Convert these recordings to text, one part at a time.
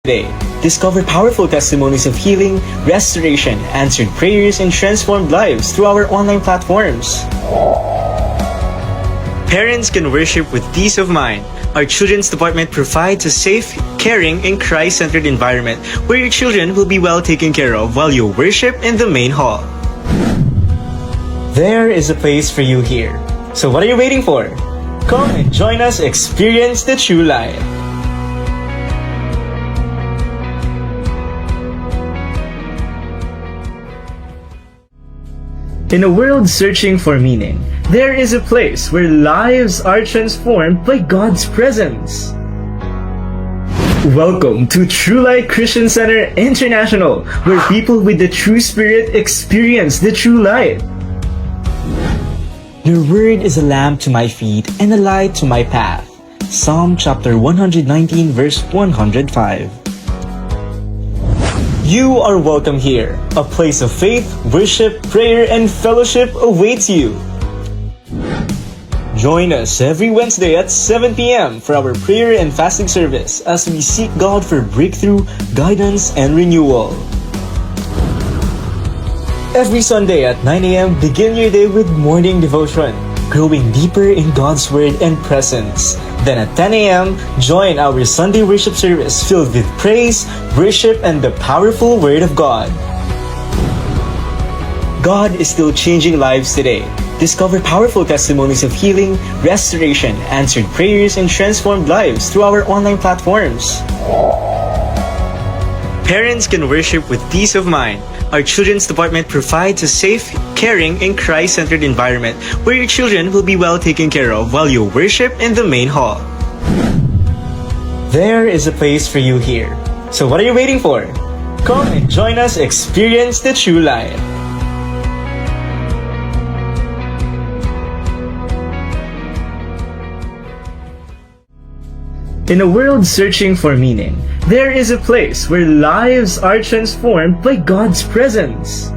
Today, discover powerful testimonies of healing, restoration, answered prayers, and transformed lives through our online platforms. Parents can worship with peace of mind. Our Children's Department provides a safe, caring, and Christ-centered environment where your children will be well taken care of while you worship in the main hall. There is a place for you here. So what are you waiting for? Come and join us experience the true light. In a world searching for meaning, there is a place where lives are transformed by God's presence. Welcome to True Light Christian Center International, where people with the true spirit experience the true light. Your word is a lamp to my feet and a light to my path. Psalm chapter 119 verse 105. You are welcome here. A place of faith, worship, prayer, and fellowship awaits you. Join us every Wednesday at 7 p.m. for our prayer and fasting service as we seek God for breakthrough, guidance, and renewal. Every Sunday at 9 a.m., begin your day with morning devotion, growing deeper in God's Word and presence. Then at 10 a.m., join our Sunday worship service filled with praise, worship, and the powerful Word of God. God is still changing lives today. Discover powerful testimonies of healing, restoration, answered prayers, and transformed lives through our online platforms. Parents can worship with peace of mind. Our Children's Department provides a safe, caring, and Christ-centered environment where your children will be well taken care of while you worship in the main hall. There is a place for you here. So what are you waiting for? Come and join us experience the true light. In a world searching for meaning, there is a place where lives are transformed by God's presence.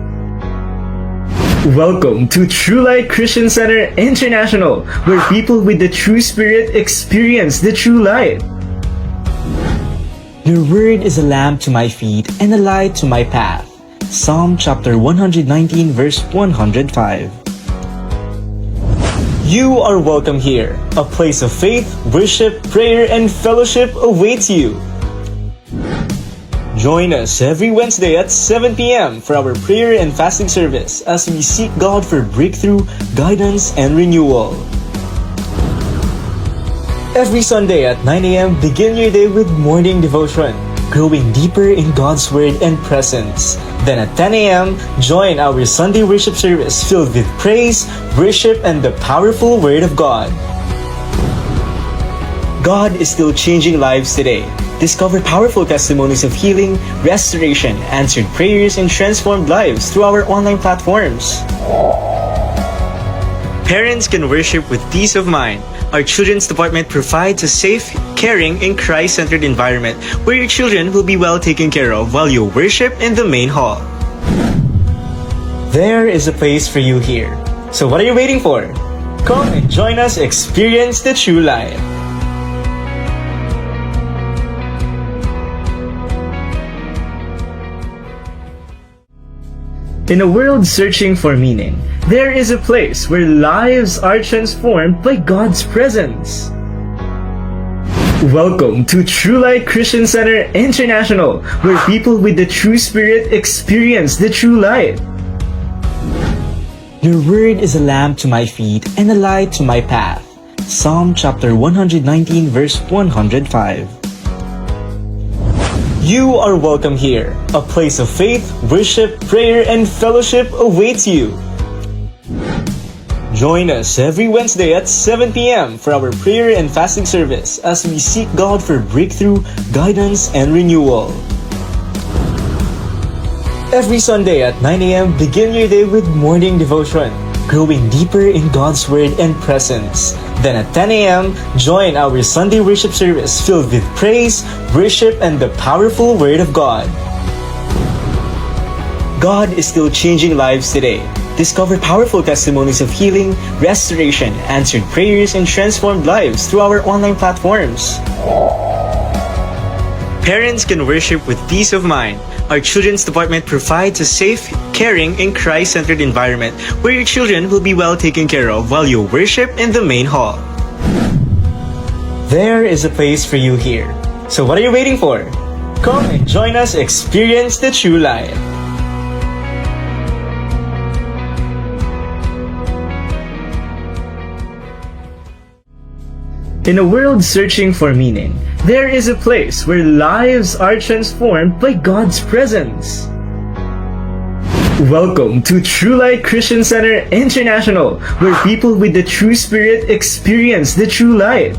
Welcome to True Light Christian Center International, where people with the true spirit experience the true light. Your word is a lamp to my feet and a light to my path. Psalm chapter 119 verse 105. You are welcome here. A place of faith, worship, prayer, and fellowship awaits you. Join us every Wednesday at 7 p.m. for our prayer and fasting service as we seek God for breakthrough, guidance, and renewal. Every Sunday at 9 a.m., begin your day with morning devotion, growing deeper in God's Word and presence. Then at 10 a.m., join our Sunday worship service filled with praise, worship, and the powerful Word of God. God is still changing lives today. Discover powerful testimonies of healing, restoration, answered prayers, and transformed lives through our online platforms. Parents can worship with peace of mind. Our Children's Department provides a safe, caring, and Christ-centered environment where your children will be well taken care of while you worship in the main hall. There is a place for you here. So what are you waiting for? Come and join us experience the true light. In a world searching for meaning, there is a place where lives are transformed by God's presence. Welcome to True Light Christian Center International, where people with the true spirit experience the true light. Your word is a lamp to my feet and a light to my path. Psalm chapter 119 verse 105. You are welcome here. A place of faith, worship, prayer, and fellowship awaits you. Join us every Wednesday at 7 p.m. for our prayer and fasting service as we seek God for breakthrough, guidance, and renewal. Every Sunday at 9 a.m., begin your day with morning devotion, growing deeper in God's Word and presence. Then at 10 a.m., join our Sunday worship service filled with praise, worship, and the powerful Word of God. God is still changing lives today. Discover powerful testimonies of healing, restoration, answered prayers, and transformed lives through our online platforms. Parents can worship with peace of mind. Our children's department provides a safe, caring, and Christ-centered environment where your children will be well taken care of while you worship in the main hall. There is a place for you here. So what are you waiting for? Come and join us experience the true light. In a world searching for meaning, there is a place where lives are transformed by God's presence. Welcome to True Light Christian Center International, where people with the true spirit experience the true light.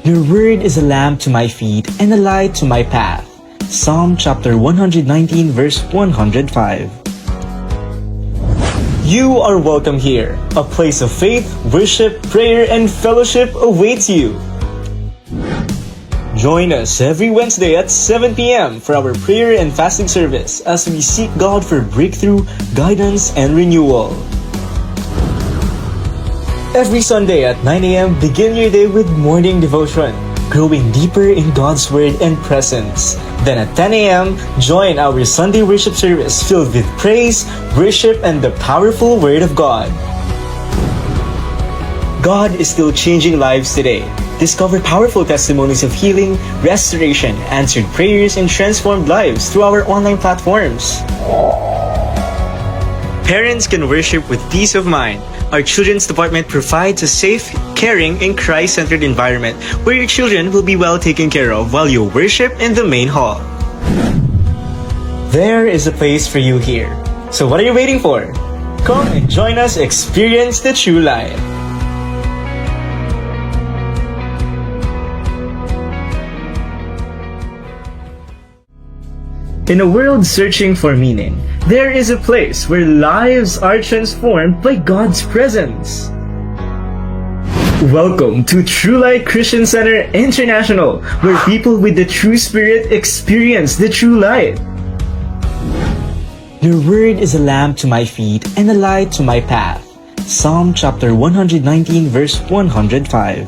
Your word is a lamp to my feet and a light to my path. Psalm chapter 119 verse 105. You are welcome here. A place of faith, worship, prayer, and fellowship awaits you. Join us every Wednesday at 7 p.m. for our prayer and fasting service as we seek God for breakthrough, guidance, and renewal. Every Sunday at 9 a.m., begin your day with morning devotion, growing deeper in God's Word and presence. Then at 10 a.m., join our Sunday worship service filled with praise, worship, and the powerful Word of God. God is still changing lives today. Discover powerful testimonies of healing, restoration, answered prayers, and transformed lives through our online platforms. Parents can worship with peace of mind. Our children's department provides a safe, caring, and Christ-centered environment where your children will be well taken care of while you worship in the main hall. There is a place for you here. So what are you waiting for? Come and join us experience the true light. In a world searching for meaning, there is a place where lives are transformed by God's presence. Welcome to True Light Christian Center International, where people with the true spirit experience the true light. Your word is a lamp to my feet and a light to my path. Psalm chapter 119 verse 105.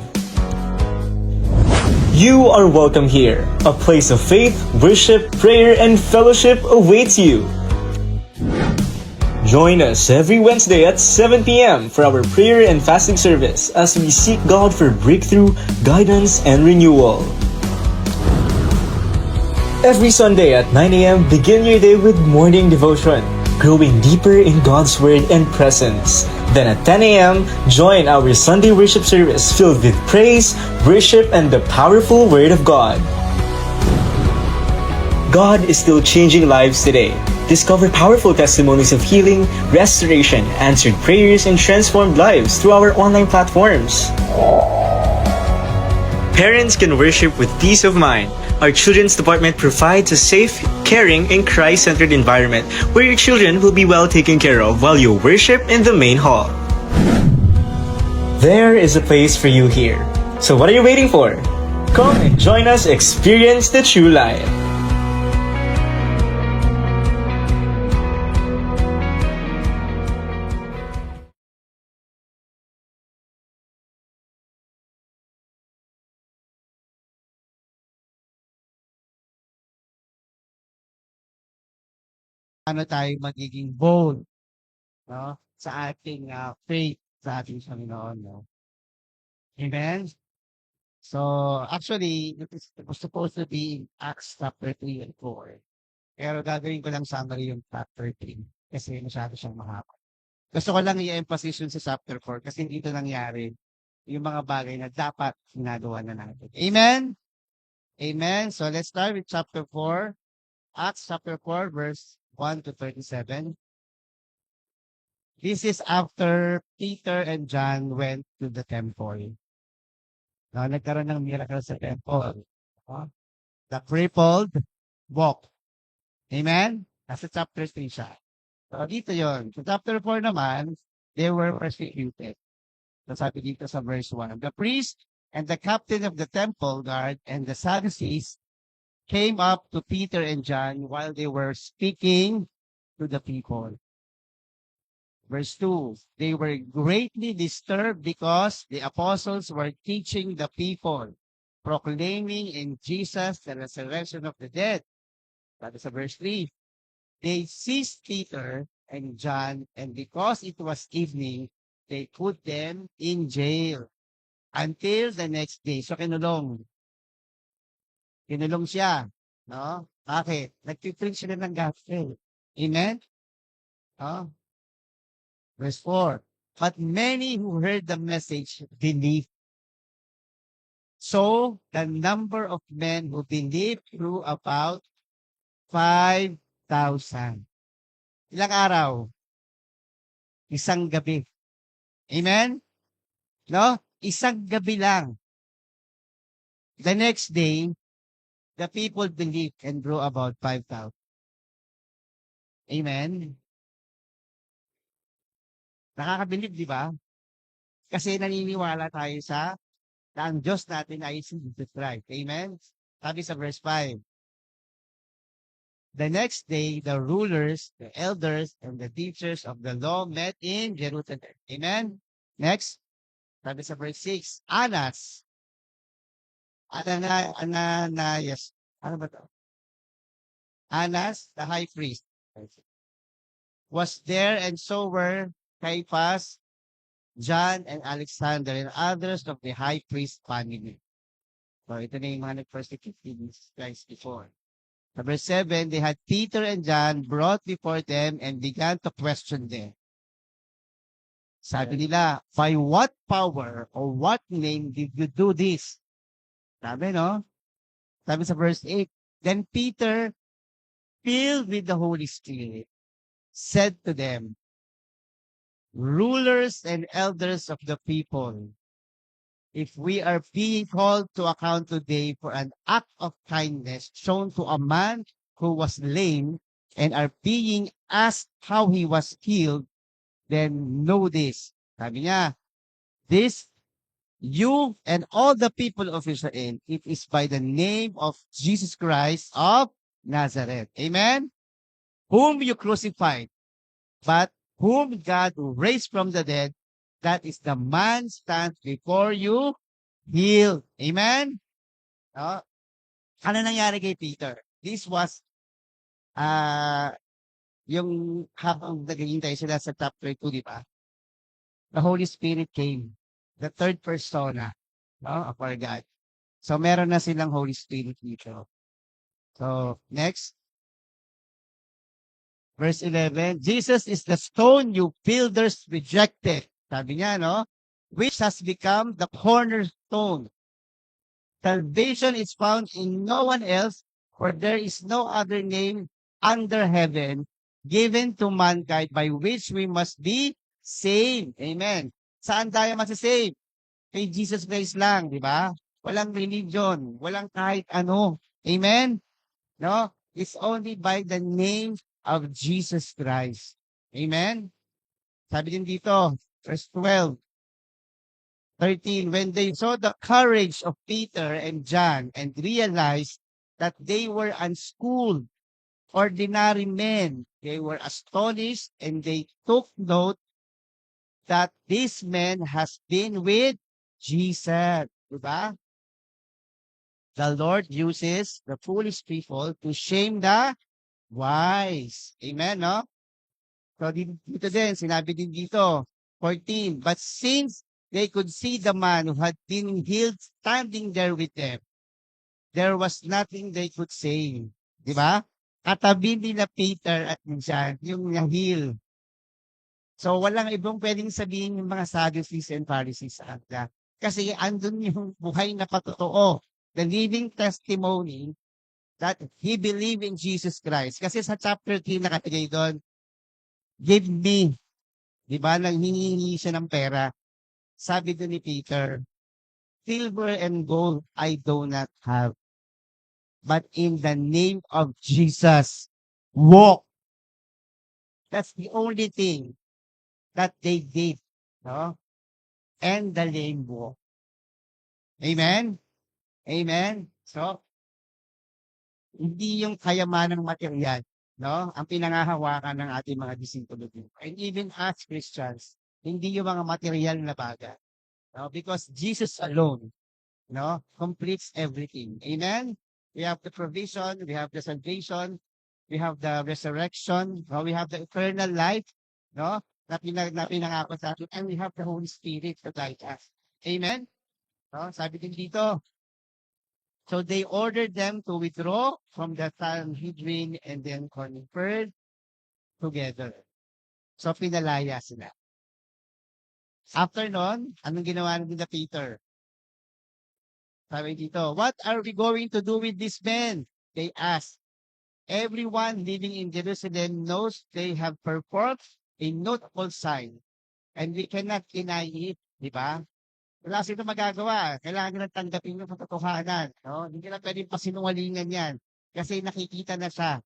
You are welcome here. A place of faith, worship, prayer, and fellowship awaits you. Join us every Wednesday at 7 p.m. for our prayer and fasting service as we seek God for breakthrough, guidance, and renewal. Every Sunday at 9 a.m., begin your day with morning devotion, growing deeper in God's Word and presence. Then at 10 a.m., join our Sunday worship service filled with praise, worship, and the powerful Word of God. God is still changing lives today. Discover powerful testimonies of healing, restoration, answered prayers, and transformed lives through our online platforms. Parents can worship with peace of mind. Our children's department provides a safe, caring, and Christ-centered environment where your children will be well taken care of while you worship in the main hall. There is a place for you here. So what are you waiting for? Come and join us experience the true light. Ano tayo magiging bold, no, sa ating, faith sa ating Panginoon, 'no. Amen? So, actually, it was supposed to be in Acts chapter 3 and 4. Pero gagawin ko lang summary yung chapter 3 kasi masyado siyang mahaba. Gusto ko lang i-emphasize yun sa chapter 4 kasi dito nangyari yung mga bagay na dapat ginagawa na natin. Amen? Amen? So, let's start with chapter 4. Acts chapter 4 verse 1 to 37. This is after Peter and John went to the temple. No, nagkaroon ng miracle sa temple. No? The crippled walk. Amen? Nasa chapter 3 siya. So dito yon. Sa chapter 4 naman, they were persecuted. So sabi dito sa verse 1. The priest and the captain of the temple guard and the Sadducees came up to Peter and John while they were speaking to the people. Verse 2, they were greatly disturbed because the apostles were teaching the people proclaiming in Jesus the resurrection of the dead. That is verse 3. They seized Peter and John, and because it was evening, they put them in jail until the next day. So kinulong. Kinulong siya. No? Bakit? Nagtipreach sila ng gospel. Amen? No? Verse 4. But many who heard the message believed. So the number of men who believed grew about 5,000. Ilang araw? Isang gabi. Amen? No? Isang gabi lang. The next day, the people believed and grew about 5,000. Amen? Nakakabilib, di ba? Kasi naniniwala tayo na ang Diyos natin ay si Jesus Christ. Amen? Sabi sa verse 5. The next day, the rulers, the elders, and the teachers of the law met in Jerusalem. Amen? Next. Sabi sa verse 6. Ananias. Ano ba to? Annas, the high priest, was there, and so were Caiaphas, John, and Alexander, and others of the high priest family. So ito na yung mga nag-persecute guys before. Number 7, they had Peter and John brought before them and began to question them. Sabi nila, by what power or what name did you do this? Sabi, no? Sabi sa verse 8, then Peter, filled with the Holy Spirit, said to them, rulers and elders of the people, if we are being called to account today for an act of kindness shown to a man who was lame and are being asked how he was healed, then know this. Sabi niya, this, you and all the people of Israel, it is by the name of Jesus Christ of Nazareth. Amen? Whom you crucified, but whom God raised from the dead, that is the man stands before you healed. Amen? No? Ano nangyari kay Peter? This was yung habang naghihintay sila sa chapter 2, di ba? The Holy Spirit came. The third persona, no, of our God. So meron na silang Holy Spirit dito. So next. Verse 11, Jesus is the stone you builders rejected. Sabi niya, no? Which has become the cornerstone. Salvation is found in no one else, for there is no other name under heaven given to mankind by which we must be saved. Amen. Saan tayo masasave? Kay Jesus Christ lang, di ba? Walang religion, walang kahit ano. Amen? No? It's only by the name of Jesus Christ. Amen? Sabi din dito, verse 12, 13, when they saw the courage of Peter and John and realized that they were unschooled, ordinary men, they were astonished and they took note that this man has been with Jesus. Diba? The Lord uses the foolish people to shame the wise. Amen, no? So dito din, sinabi din dito, 14, but since they could see the man who had been healed standing there with them, there was nothing they could say. Di ba? Katabi nila Peter at John, yung na-heal. So walang ibang pwedeng sabihin yung mga Sadducees and Pharisees sa kanila. Kasi andun yung buhay na patotoo, the living testimony that he believed in Jesus Christ. Kasi sa chapter 3 nakalagay doon, give me. Di ba? Nanghihingi siya ng pera. Sabi doon ni Peter, silver and gold I do not have. But in the name of Jesus, walk. That's the only thing that they did. No? And the lame walk. Amen? Amen? So, hindi yung kayamanang material, no? Ang pinangahawakan ng ating mga disipulo. And even as Christians, hindi yung mga material na bagay. No? Because Jesus alone no, completes everything. Amen? We have the provision, we have the salvation, we have the resurrection, no? We have the eternal life, no? Na pinangako sa atin, and we have the Holy Spirit to guide us. Amen? No? Sabi din dito, so they ordered them to withdraw from the Sanhedrin and then conferred together. So pinalaya sila. After nun, anong ginawa nila Peter? Sabi dito, what are we going to do with these men? They asked. Everyone living in Jerusalem knows they have performed a notable sign and we cannot deny it. Di ba? Wala sila magagawa. Kailangan nila tanggapin yung katotohanan. No? Hindi na pwedeng pasinungalingan yan. Kasi nakikita na siya.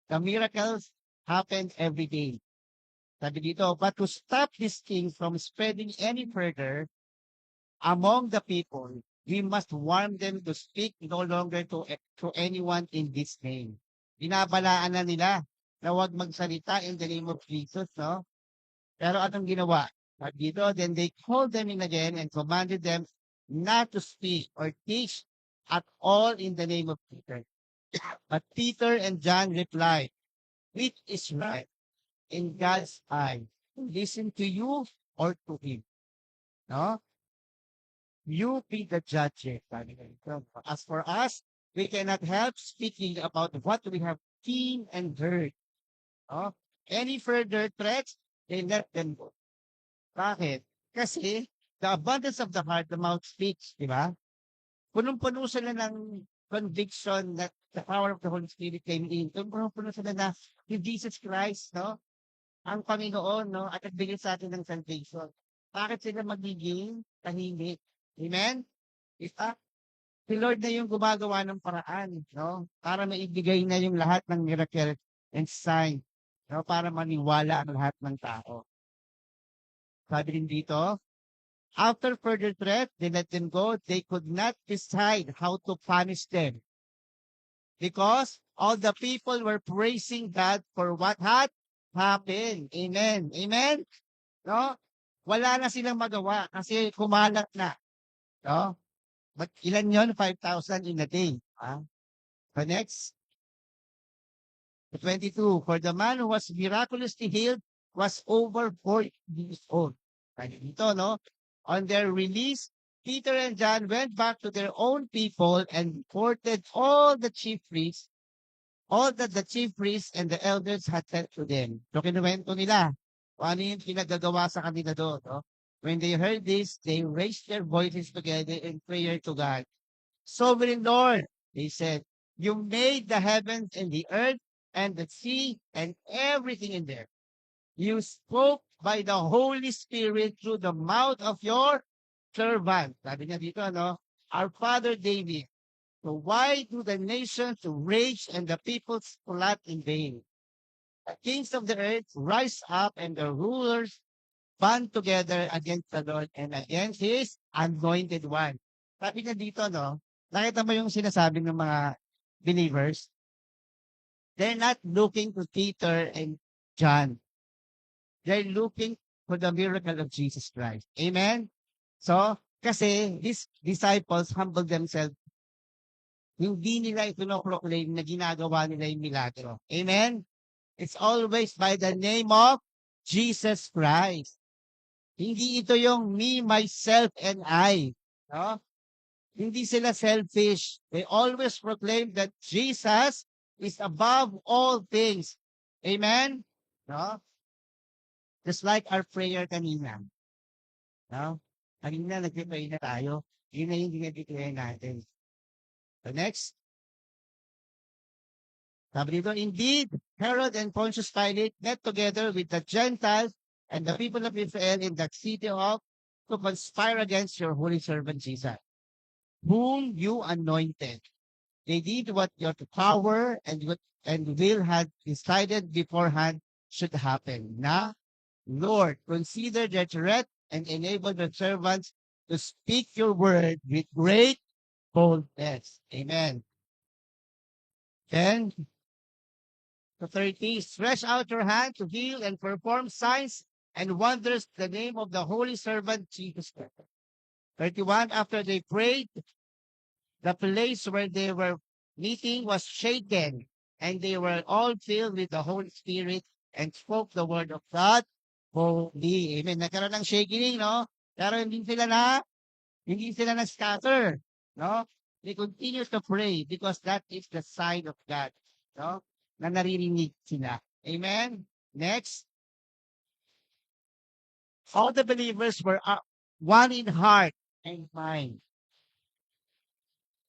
The miracles happen every day. Sabi dito, but to stop these things from spreading any further among the people, we must warn them to speak no longer to anyone in this name. Binabalaan na nila na huwag magsalita in the name of Jesus, no? Pero anong ginawa? Sabi dito, then they called them in again and commanded them not to speak or teach at all in the name of Peter. But Peter and John replied, which is right in God's eye, to listen to you or to him? No? You be the judge. Sabi dito. As for us, we cannot help speaking about what we have seen and heard. No? Any further threats, they let them go. Bakit? Kasi the abundance of the heart, the mouth speaks, di ba? Punong-puno sila ng conviction that the power of the Holy Spirit came in. Punong-puno sila na si Jesus Christ, no? Ang Panginoon, no? At nagbigay sa atin ng salvation. Bakit sila magiging tahimik? Amen? Isa, si Lord na yung gumagawa ng paraan, no? Para maibigay na yung lahat ng miracle and sign, no? Para maniwala ang lahat ng tao. Sabi din dito, after further threat, they let them go. They could not decide how to punish them because all the people were praising God for what had happened. Amen. Amen. No? Wala na silang magawa kasi kumalat na. No? But ilan yon? 5,000 in a day. So next, 22. For the man who was miraculously healed was over 40 years old. Sabi dito, no? On their release, Peter and John went back to their own people and reported all the chief priests, all that the chief priests and the elders had said to them. So kinuwento nila kung ano yung pinagagawa sa kanila doon. No? When they heard this, they raised their voices together in prayer to God. Sovereign Lord, they said, you made the heavens and the earth and the sea and everything in there. You spoke by the Holy Spirit through the mouth of your servant. Sabi niya dito, no? Our father David. So why do the nations rage and the peoples plot in vain? The kings of the earth rise up and the rulers band together against the Lord and against his anointed one. Sabi niya dito, no? Nakita mo yung sinasabi ng mga believers? They're not looking to Peter and John. They're looking for the miracle of Jesus Christ. Amen? So, kasi these disciples humble themselves. Hindi nila ito proclaim na ginagawa nila yung milagro. Amen? It's always by the name of Jesus Christ. Hindi ito yung me, myself, and I. No? Hindi sila selfish. They always proclaim that Jesus is above all things. Amen? No? Just like our prayer kanina. No? Kanina nag-pray na tayo. Yun na yung dinadeclare natin. So next. Sabi dito, indeed, Herod and Pontius Pilate met together with the Gentiles and the people of Israel in the city of to conspire against your holy servant Jesus, whom you anointed. They did what your power and will had decided beforehand should happen. Now, Lord, consider their threat and enable the servants to speak your word with great boldness. Amen. Then, to 30, stretch out your hand to heal and perform signs and wonders in the name of the holy servant Jesus Christ. 31, after they prayed, the place where they were meeting was shaken, and they were all filled with the Holy Spirit and spoke the word of God boldly. Amen. Nagkaroon ng shaking, no? Pero hindi sila na-scatter, no? They continue to pray because that is the sign of God, no? Na naririnig sila. Amen. Next, all the believers were one in heart and mind.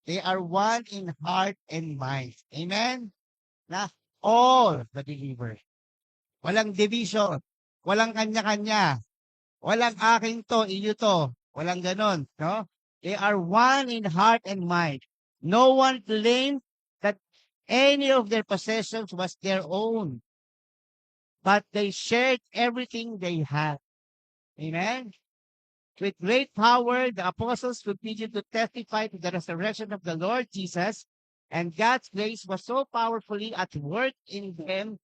They are one in heart and mind. Amen? Na all the believers. Walang division. Walang kanya-kanya. Walang akin to, iyo to. Walang ganon. No? They are one in heart and mind. No one claimed that any of their possessions was their own, but they shared everything they had. Amen? With great power, the apostles continued to testify to the resurrection of the Lord Jesus, and God's grace was so powerfully at work in them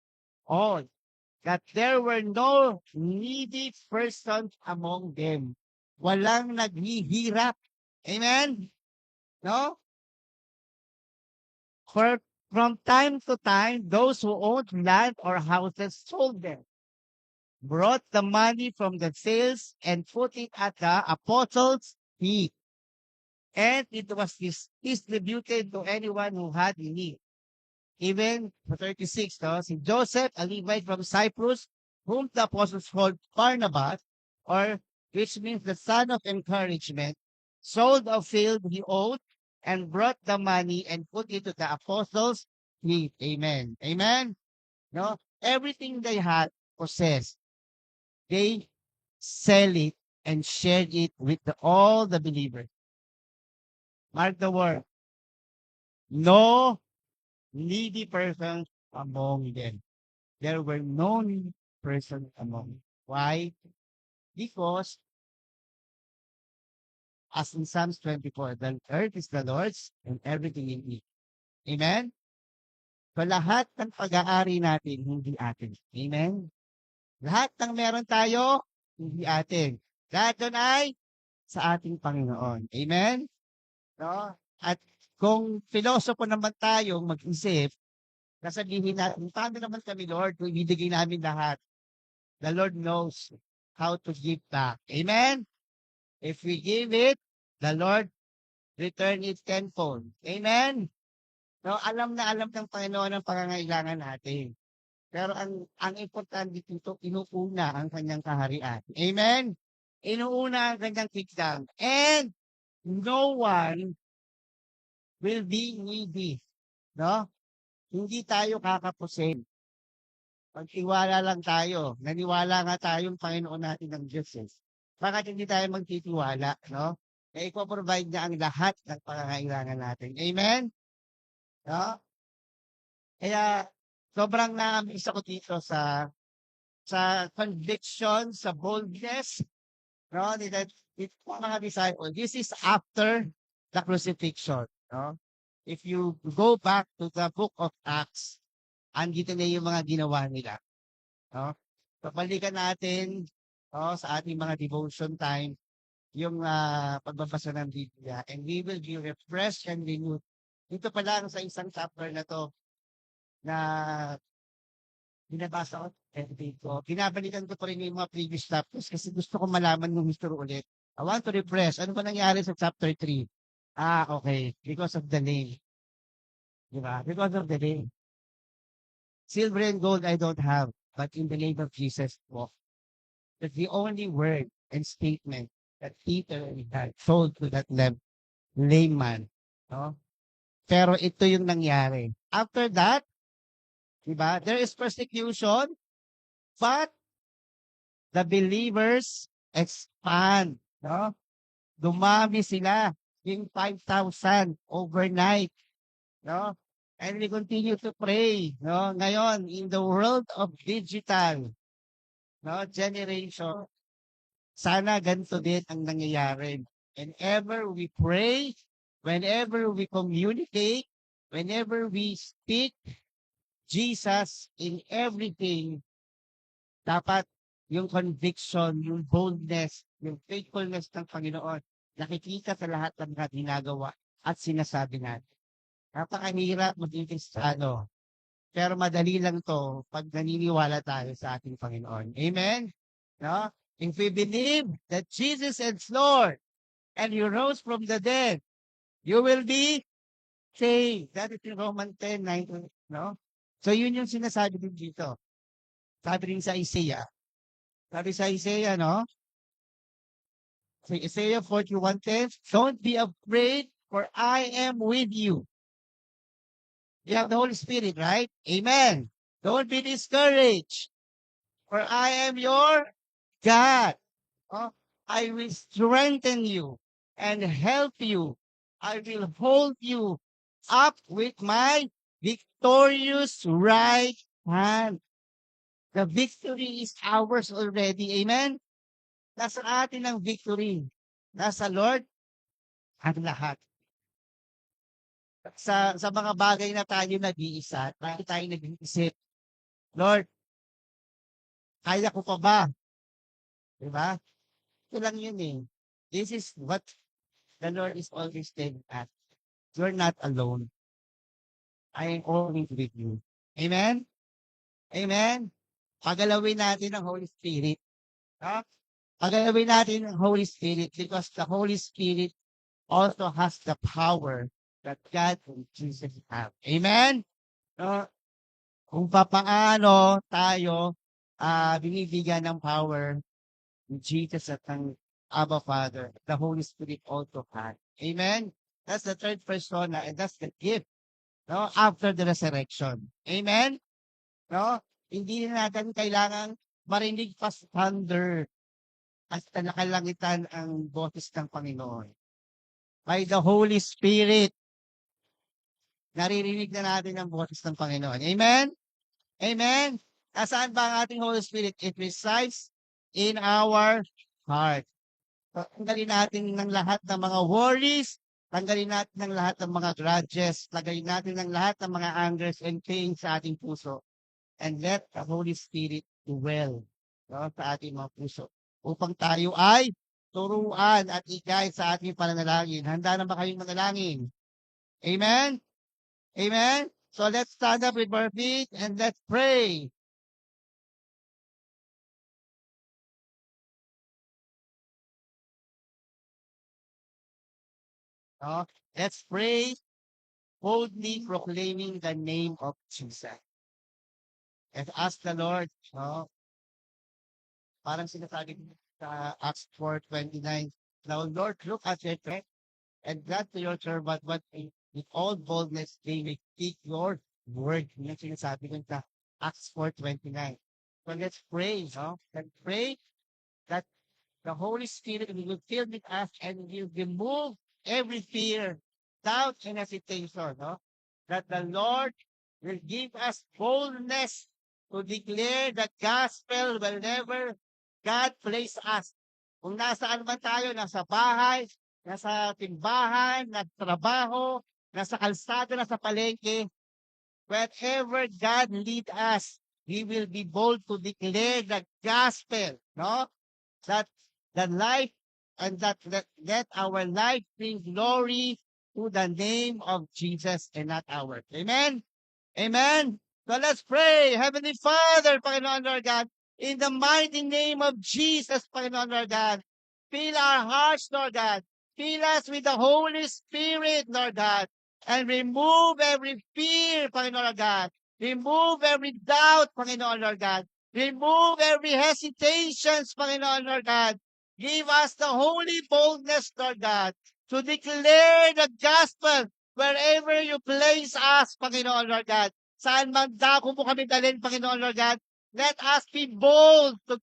all that there were no needy persons among them. Walang naghihirap. Amen? No? For from time to time, those who owned land or houses sold them, brought the money from the sales, and put it at the apostles' feet. And it was distributed to anyone who had need. Even, 36, no? Si Joseph, a Levite from Cyprus, whom the apostles called Barnabas, or which means the son of encouragement, sold a field he owned and brought the money and put it to the apostles' feet. Amen. Amen. No? Everything they had possessed, they sell it and shared it with all the believers. Mark the word. No needy persons among them. There were no needy persons among them. Why? Because, as in Psalms 24, the earth is the Lord's and everything in it. Amen? So lahat ng pag-aari natin, hindi atin. Amen? Lahat ng meron tayo, hindi atin. Lahat doon ay sa ating Panginoon. Amen? No? At kung pilosopo naman tayong mag-isip, sasabihin natin, paano naman kami, Lord, kung ibibigay namin lahat? The Lord knows how to give back. Amen? If we give it, the Lord return it tenfold. Amen? No, alam na alam ng Panginoon ang pangangailangan natin. Pero ang importante dito, inuuna ang kanyang kaharian. Amen? Inuuna ang kanyang kingdom. And no one will be needy. No? Hindi tayo kakapusin. Magtiwala lang tayo. Naniwala nga tayong Panginoon natin ng Diyos. Bakit hindi tayo magtitiwala, no? Na ipoprovide niya ang lahat ng pangangailangan natin. Amen? No? Kaya, sobrang na-amaze ako dito sa conviction, sa boldness, no? Nito mga disciples. This is after the crucifixion, no? If you go back to the book of Acts, andito na yung mga ginawa nila. No? So, balikan natin, no, sa ating mga devotion time yung pagbabasa ng Biblia, and we will be refreshed and renewed. Dito pa lang sa isang chapter na to na binabasa ko, ko, binabalikan ko pa rin yung mga previous chapters kasi gusto ko malaman yung history ulit. I want to refresh. Ano ba nangyari sa chapter 3? Okay. Because of the name. Diba? Because of the name. Silver and gold I don't have, but in the name of Jesus, walk. That's the only word and statement that Peter had told to that layman. No? Pero ito yung nangyari. After that, diba, there is persecution, but the believers expand. No? Dumami sila. Yung 5,000 overnight. No? And we continue to pray. No? Ngayon, in the world of digital, no, generation, sana ganito din ang nangyayari. Whenever we pray, whenever we communicate, whenever we speak Jesus in everything, dapat yung conviction, yung boldness, yung faithfulness ng Panginoon nakikita sa lahat ng mga ginagawa at sinasabi natin. Napakahirap maging Kristiyano, pero madali lang 'to 'pag naniniwala tayo sa ating Panginoon. Amen? No? If we believe that Jesus is Lord and He rose from the dead, you will be saved. That is in Romans 10:9, no? So yun yung sinasabi din dito. Sabi rin sa Isaiah. Sabi sa Isaiah, no? Sa Isaiah 41:10, don't be afraid, for I am with you. You have the Holy Spirit, right? Amen. Don't be discouraged, for I am your God. Oh, I will strengthen you and help you. I will hold you up with my victorious right hand. The victory is ours already. Amen? Nasa atin ang victory. Nasa Lord ang lahat. Sa mga bagay na tayo nag-iisa, tayo nag-iisip, Lord, kaya ko pa ba? Diba? Ito lang yun eh. This is what the Lord is always telling us. You're not alone. I am always with you. Amen? Amen? Pagalawin natin ang Holy Spirit. No? Pagalawin natin ang Holy Spirit because the Holy Spirit also has the power that God and Jesus have. Amen? No? Kung papaano tayo binibigyan ng power ni Jesus at ng Abba Father, the Holy Spirit also has. Amen? That's the third persona and that's the gift, no, after the resurrection. Amen? No? Hindi na natin kailangang marinig pa sa thunder hasta nakalangitan ang boses ng Panginoon. By the Holy Spirit, naririnig na natin ang boses ng Panginoon. Amen? Amen? Nasaan ba ang ating Holy Spirit? It resides in our heart. So, tanggalin natin ng lahat ng mga worries, tanggalin natin ng lahat ng mga grudges, tanggalin natin ng lahat ng mga angers and pain sa ating puso. And let the Holy Spirit dwell, no, sa ating mga puso. Upang tayo ay turuan at igay sa ating pananalangin. Handa na ba kayong manalangin? Amen? Amen? So let's stand up with our feet and let's pray. No? Let's pray boldly proclaiming the name of Jesus. And ask the Lord, no? Parang sinasabi sa Acts 4:29, now Lord, look at your threat and grant to your servant what with all boldness they may speak your word. Yung sinasabi ko sa Acts 4:29. So let's pray, no? Let's pray that the Holy Spirit will fill with us and will remove every fear, doubt, and hesitation, no? That the Lord will give us boldness to declare the gospel wherever God place us. Kung nasaan man tayo, nasa bahay, nasa timbahan, nasa trabaho, nasa kalsada, nasa palengke, wherever God lead us, we will be bold to declare the gospel, no? That the life and that our life bring glory to the name of Jesus and not ours. Amen? Amen? So let's pray. Heavenly Father, Panginoon Lord God, in the mighty name of Jesus, Panginoon Lord God, fill our hearts, Lord God. Fill us with the Holy Spirit, Lord God, and remove every fear, Panginoon Lord God. Remove every doubt, Panginoon Lord God. Remove every hesitations, Panginoon Lord God. Give us the holy boldness, Lord God, to declare the gospel wherever you place us, Panginoon Lord God. Saan man dako mo kami dalhin, Panginoon Lord God. Let us be bold to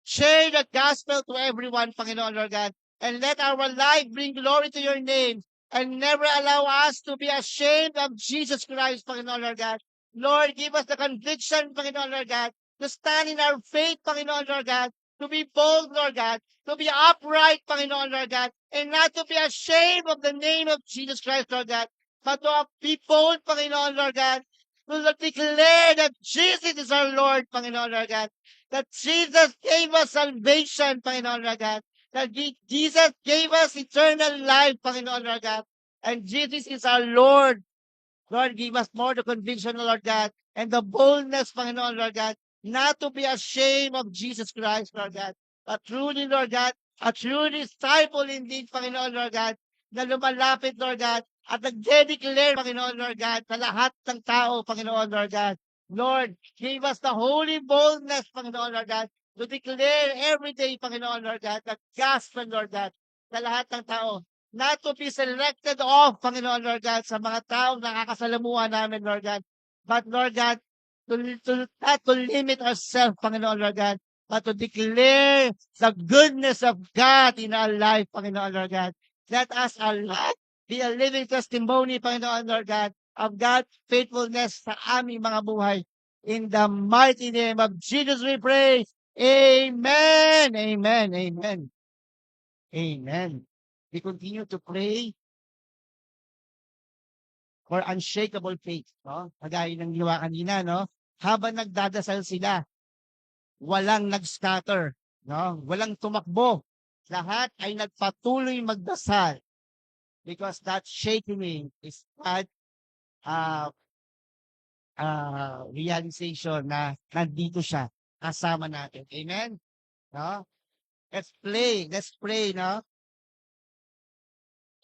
share the gospel to everyone, Panginoon Lord God. And let our life bring glory to your name. And never allow us to be ashamed of Jesus Christ, Panginoon Lord God. Lord, give us the conviction, Panginoon Lord God, to stand in our faith, Panginoon Lord God, to be bold, Lord God, to be upright, Panginoon Lord God, and not to be ashamed of the name of Jesus Christ, Lord God, but to be bold, Panginoon Lord God, to declare that Jesus is our Lord, Panginoon Lord God, that Jesus gave us salvation, Panginoon Lord God, that Jesus gave us eternal life, Panginoon, Lord God. And Jesus is our Lord. Lord, give us more the conviction, Lord God, and the boldness, Panginoon, Lord God, not to be ashamed of Jesus Christ, Lord God, but truly, Lord God, a true disciple indeed, Panginoon, Lord God, na lumalapit, Lord God, at nagdedeclare, Panginoon, Lord God, sa lahat ng tao, Panginoon, Lord God. Lord, give us the holy boldness, Panginoon, Lord God, to declare every day, Panginoon, Lord God, the gospel, Lord God, sa lahat ng tao not to be selected off, Panginoon Lord God, sa mga taong nakakasalamuhan namin, Lord God. But Lord God, not to limit ourselves, Panginoon Lord God, but to declare the goodness of God in our life, Panginoon Lord God. Let us our life be a living testimony, Panginoon Lord God, of God's faithfulness sa aming mga buhay. In the mighty name of Jesus we pray. Amen. Amen. Amen. Amen. We continue to pray for unshakable faith, no? Kagaya ng ginawa kanina, no? Habang nagdadasal sila, walang nag-scatter, no? Walang tumakbo. Lahat ay nagpatuloy magdasal because that shaking is that uh, realization na nandito siya kasama natin. Amen? No? Let's pray, no?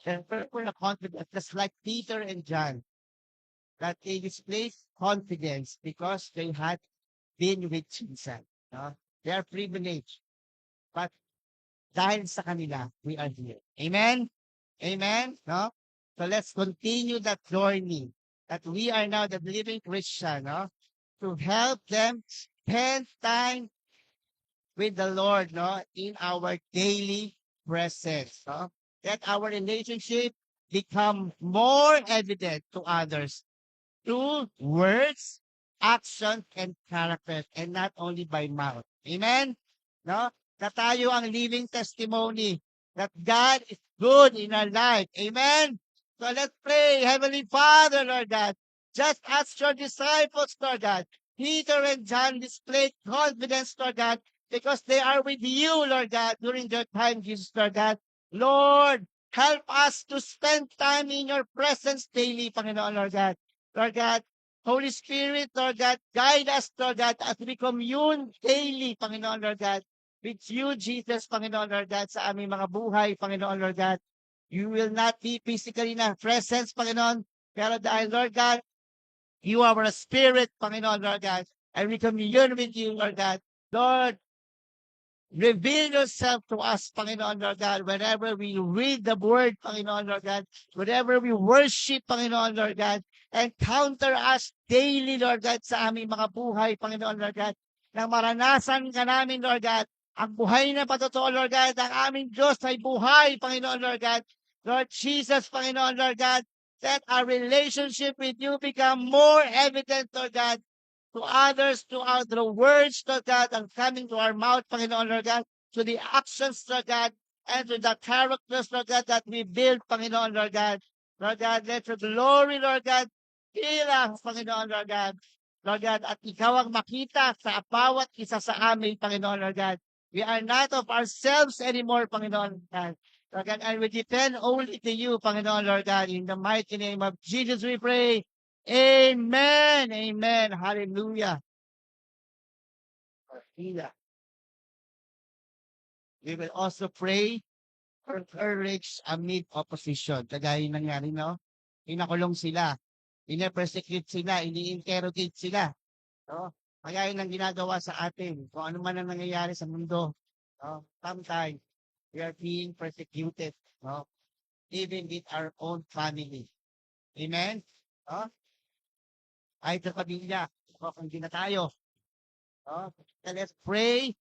And pray for the confidence, just like Peter and John, that they displayed confidence because they had been with Jesus. No? They are privileged. But dahil sa kanila, we are here. Amen? Amen? No? So let's continue that journey that we are now the living Christian, no? To help them spend time with the Lord, no? In our daily presence, no? Let our relationship become more evident to others through words, action, and character, and not only by mouth. Amen? No? Na tayo ang living testimony that God is good in our life. Amen? So let's pray, Heavenly Father, Lord God, just as your disciples, Lord God, Peter and John displayed confidence, Lord God, because they are with you, Lord God, during their time, Jesus, Lord God. Lord, help us to spend time in your presence daily, Panginoon, Lord God. Lord God, Holy Spirit, Lord God, guide us, Lord God, as we commune daily, Panginoon, Lord God, with you, Jesus, Panginoon, Lord God, sa aming mga buhay, Panginoon, Lord God. You will not be physically in our presence, Panginoon, pero dahil, Lord God, you are a spirit, Panginoon, Lord God, and we commune with you, Lord God. Lord, reveal yourself to us, Panginoon, Lord God, whenever we read the word, Panginoon, Lord God, whenever we worship, Panginoon, Lord God, encounter us daily, Lord God, sa aming mga buhay, Panginoon, Lord God, nang maranasan ka namin, Lord God, ang buhay na patotoo, Lord God, ang aming Diyos ay buhay, Panginoon, Lord God. Lord Jesus, Panginoon, Lord God, let our relationship with you become more evident, Lord God, to others, to the words, Lord God, and coming to our mouth, Panginoon, Lord God, to the actions, Lord God, and to the characters, Lord God, that we build, Panginoon, Lord God. Lord God, let your glory, Lord God, fill us, Panginoon, Lord God. Lord God, at ikaw ang makita sa bawat isa sa amin, Panginoon, Lord God. We are not of ourselves anymore, Panginoon, Lord God. Lord God, and we depend only to you, Panginoon, Lord God. In the mighty name of Jesus, we pray. Amen. Amen. Hallelujah. Hallelujah. We will also pray for courage amid opposition. Kagaya yung nangyari, no? Pinakulong sila. Ine-persecute sila. Ini-interrogate sila. No? Kagaya ng ginagawa sa atin. Kung ano man ang nangyayari sa mundo. No? Sometimes, we are being persecuted. No? Even with our own family. Amen? No? Kahit sa pamilya. O kung hindi na tayo. No? So let's pray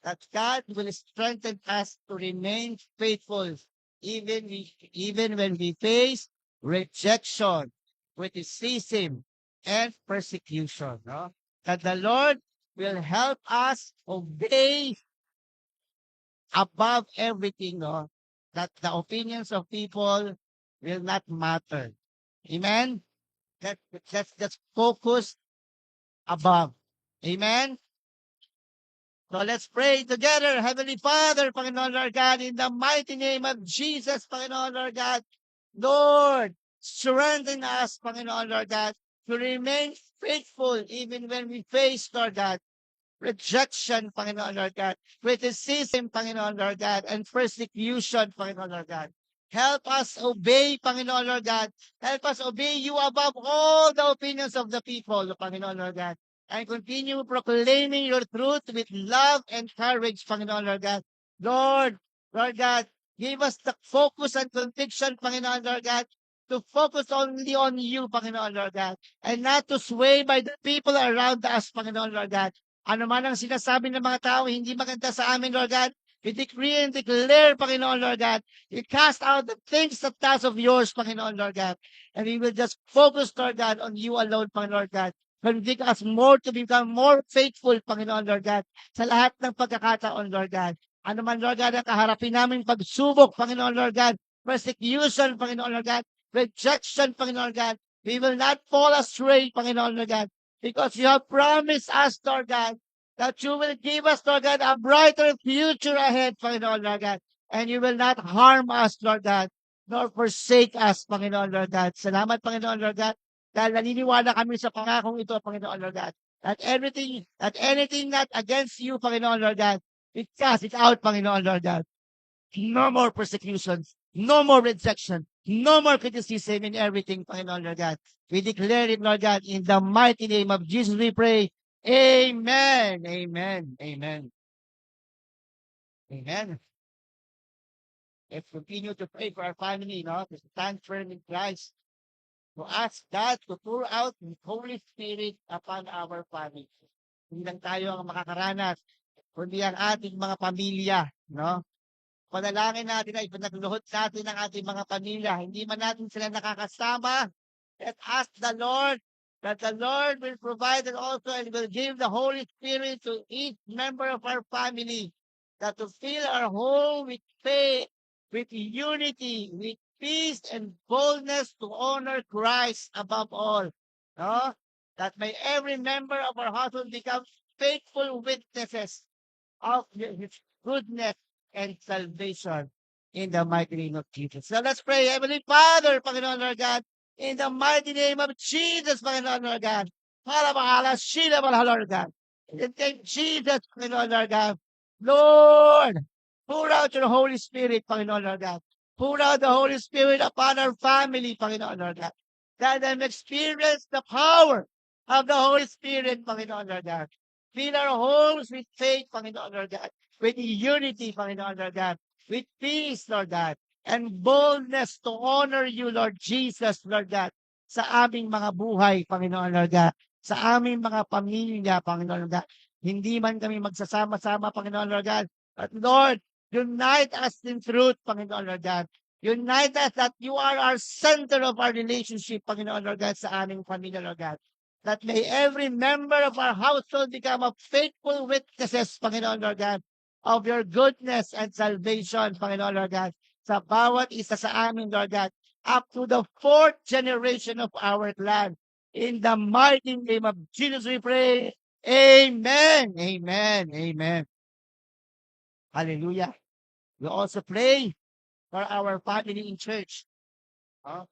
that God will strengthen us to remain faithful even when we face rejection, criticism, and persecution. No? That the Lord will help us obey above everything. No? That the opinions of people will not matter. Amen? Let's focus above. Amen? So let's pray together. Heavenly Father, Panginoon Lord God, in the mighty name of Jesus, Panginoon Lord God, Lord, strengthen us, Panginoon Lord God, to remain faithful even when we face, Lord God, rejection, Panginoon Lord God, criticism, Panginoon Lord God, and persecution, Panginoon Lord God. Help us obey, Panginoon Lord God. Help us obey you above all the opinions of the people, Panginoon Lord God. And continue proclaiming your truth with love and courage, Panginoon Lord God. Lord, Lord God, give us the focus and conviction, Panginoon Lord God, to focus only on you, Panginoon Lord God, and not to sway by the people around us, Panginoon Lord God. Ano man ang sinasabi ng mga tao, hindi maganda sa amin, Lord God. We decree and declare, Panginoon, Lord God. We cast out the things that that's of yours, Panginoon, Lord God. And we will just focus, Lord God, on you alone, Panginoon, Lord God. Convict us more to become more faithful, Panginoon, Lord God, sa lahat ng pagkakataon, Lord God. Ano man, Lord God, ang kaharapin namin pagsubok, Panginoon, Lord God, persecution, Panginoon, Lord God, rejection, Panginoon, Lord God. We will not fall astray, Panginoon, Lord God, because you have promised us, Lord God, that you will give us, Lord God, a brighter future ahead, Panginoon, Lord God. And you will not harm us, Lord God, nor forsake us, Panginoon, Lord God. Salamat, Panginoon, Lord God, dahil naniniwala kami sa pangakong ito, Panginoon, Lord God. That anything not against you, Panginoon, Lord God, we cast it out, Panginoon, Lord God. No more persecutions, no more rejection, no more criticism in everything, Panginoon, Lord God. We declare it, Lord God, in the mighty name of Jesus we pray. Amen. Amen. Amen. Amen. Let's continue to pray for our family, to stand firm in Christ, to ask God to pour out His Holy Spirit upon our family. Hindi lang tayo ang makakaranas, kundi ang ating mga pamilya, Panalangin natin ay pinagluhod natin ang ating mga pamilya. Hindi man natin sila nakakasama. Let ask the Lord that the Lord will provide and also and will give the Holy Spirit to each member of our family, that to fill our home with faith, with unity, with peace and boldness to honor Christ above all. No? That may every member of our household become faithful witnesses of His goodness and salvation in the mighty name of Jesus. So let's pray. Heavenly Father, Panginoon Lord God, in the mighty name of Jesus, Panginoon Lord God. Hala, Shila, Lord God. In the name of Jesus, Panginoon Lord God. Lord, pour out your Holy Spirit, Panginoon Lord God. Pour out the Holy Spirit upon our family, Panginoon Lord God. Let them experience the power of the Holy Spirit, Panginoon Lord God. Fill our homes with faith, Panginoon Lord God, with unity, Panginoon Lord God, with peace, Lord God, and boldness to honor you, Lord Jesus, Lord God, sa aming mga buhay, Panginoon Lord God, sa aming mga pamilya, Panginoon Lord God. Hindi man kami magsasama-sama, Panginoon Lord God, but Lord, unite us in truth, Panginoon Lord God. Unite us that you are our center of our relationship, Panginoon Lord God, sa aming pamilya, Lord God. That may every member of our household become a faithful witnesses, Panginoon Lord God, of your goodness and salvation, Panginoon Lord God, sa bawat isa sa amin, Lord God, up to the fourth generation of our clan. In the mighty name of Jesus we pray. Amen. Amen. Amen. Hallelujah. We also pray for our family in church. Oh,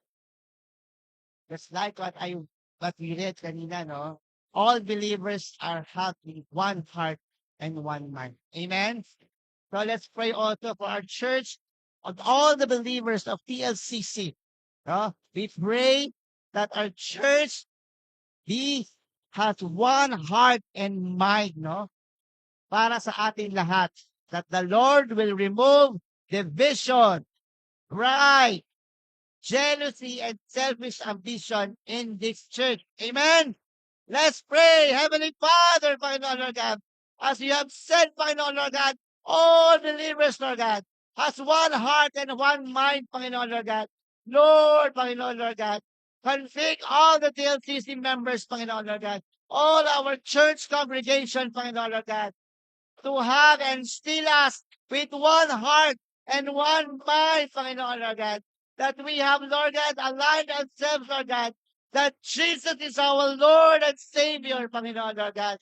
just like what we read kanina, no? All believers are having one heart and one mind. Amen. So let's pray also for our church, of all the believers of TLCC. No? We pray that our church has one heart and mind, no? Para sa ating lahat. That the Lord will remove division, pride, jealousy, and selfish ambition in this church. Amen. Let's pray. Heavenly Father, Panginoon Lord God, as you have said, Panginoon Lord God, all believers, Lord God, has one heart and one mind, Panginoon Lord God. Lord, Panginoon Lord God, convict all the TLCC members, Panginoon Lord God, all our church congregation, Panginoon Lord God, to have and still us with one heart and one mind, Panginoon Lord God, that we have, Lord God, aligned ourselves, Lord God, that Jesus is our Lord and Savior, Panginoon Lord God.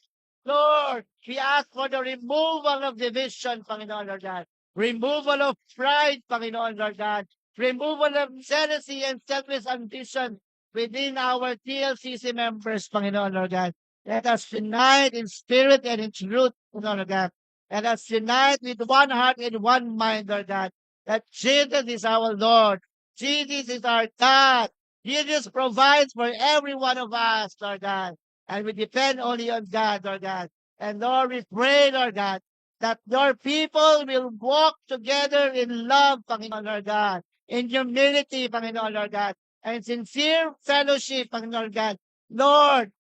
Lord, we ask for the removal of division, Panginoon, Lord God. Removal of pride, Panginoon, Lord God. Removal of jealousy and selfish ambition within our TLCC members, Panginoon, Lord God. Let us unite in spirit and in truth, Panginoon, Lord God. Let us unite with one heart and one mind, Lord God. That Jesus is our Lord. Jesus is our God. Jesus provides for every one of us, Lord God. And we depend only on God, Lord God. And Lord, we pray, Lord God, that your people will walk together in love, Panginoon, Lord God, in humility, Panginoon, Lord God, and sincere fellowship, Panginoon, Lord God. Lord,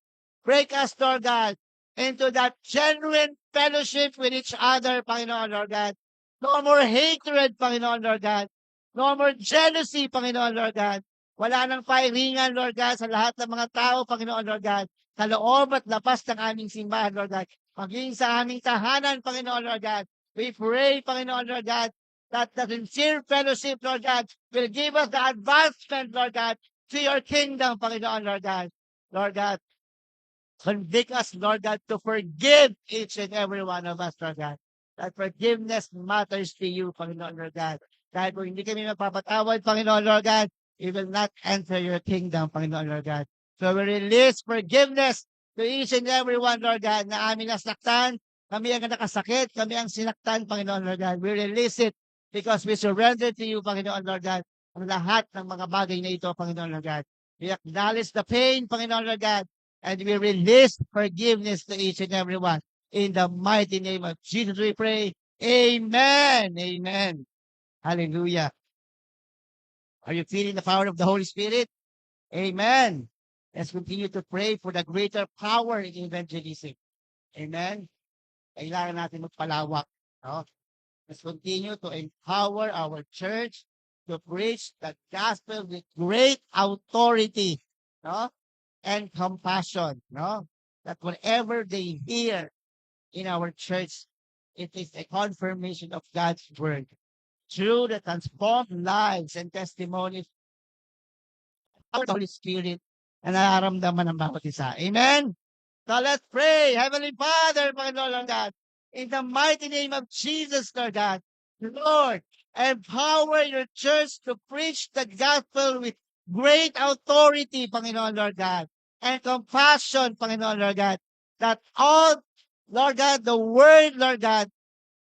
break us, Lord God, into that genuine fellowship with each other, Panginoon, Lord God. No more hatred, Panginoon, Lord God. No more jealousy, Panginoon, Lord God. Wala nang pairingan, Lord God, sa lahat ng mga tao, Panginoon, Lord God, sa loob at labas ng aming simbahan, Lord God. Maging sa aming tahanan, Panginoon, Lord God. We pray, Panginoon, Lord God, that the sincere fellowship, Lord God, will give us the advancement, Lord God, to your kingdom, Panginoon, Lord God. Lord God, convict us, Lord God, to forgive each and every one of us, Lord God. That forgiveness matters to you, Panginoon, Lord God. Dahil kung hindi kami magpapatawad, Panginoon, Lord God, we will not enter your kingdom, Panginoon, Lord God. So we release forgiveness to each and every one, Lord God, na amin nasaktan, kami ang nakasakit, kami ang sinaktan, Panginoon, Lord God. We release it because we surrender to you, Panginoon, Lord God, ang lahat ng mga bagay na ito, Panginoon, Lord God. We acknowledge the pain, Panginoon, Lord God, and we release forgiveness to each and every one. In the mighty name of Jesus, we pray. Amen. Amen. Hallelujah. Are you feeling the power of the Holy Spirit? Amen. Let's continue to pray for the greater power in evangelism. Amen. Kailangan natin magpalawak. No? Let's continue to empower our church to preach the gospel with great authority. No? And compassion, no? That whatever they hear in our church, it is a confirmation of God's word. Through the transformed lives and testimonies of the Holy Spirit na nararamdaman ng bawat isa. Amen? So let's pray. Heavenly Father, Panginoon, Lord God, in the mighty name of Jesus, Lord God, Lord, empower your church to preach the gospel with great authority, Panginoon, Lord God, and compassion, Panginoon, Lord God, that all, Lord God, the word, Lord God,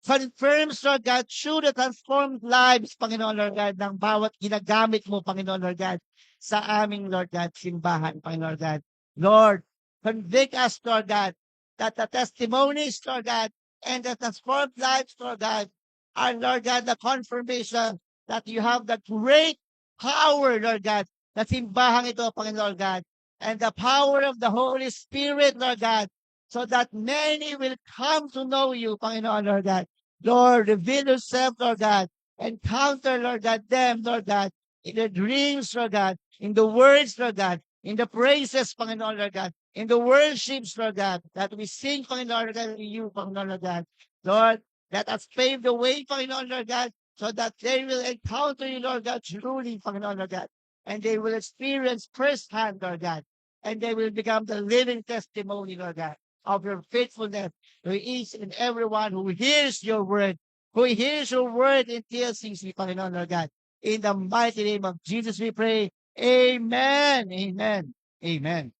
confirms, Lord God, through the transformed lives, Panginoon, Lord God, ng bawat ginagamit mo, Panginoon, Lord God, sa aming, Lord God, simbahan, Panginoon, Lord God. Lord, convict us, Lord God, that the testimonies, Lord God, and the transformed lives, Lord God, are, Lord God, the confirmation that you have the great power, Lord God, na simbahang ito, Panginoon, Lord God, and the power of the Holy Spirit, Lord God, so that many will come to know you, Panginoon, Lord God. Lord, reveal yourself, Lord God. Encounter, Lord God, them, Lord God, in the dreams, Lord God, in the words, Lord God, in the praises, Panginoon, Lord God, in the worships, Lord God, that we sing, Panginoon, Lord God, to you, Panginoon, Lord God. Lord, let us pave the way, Panginoon, Lord God, so that they will encounter you, Lord God, truly, Panginoon, Lord God, and they will experience firsthand, Lord God, and they will become the living testimony, Lord God, of your faithfulness to each and everyone who hears your word, in TLCC, Panginoon, Lord God. In the mighty name of Jesus, we pray. Amen. Amen. Amen.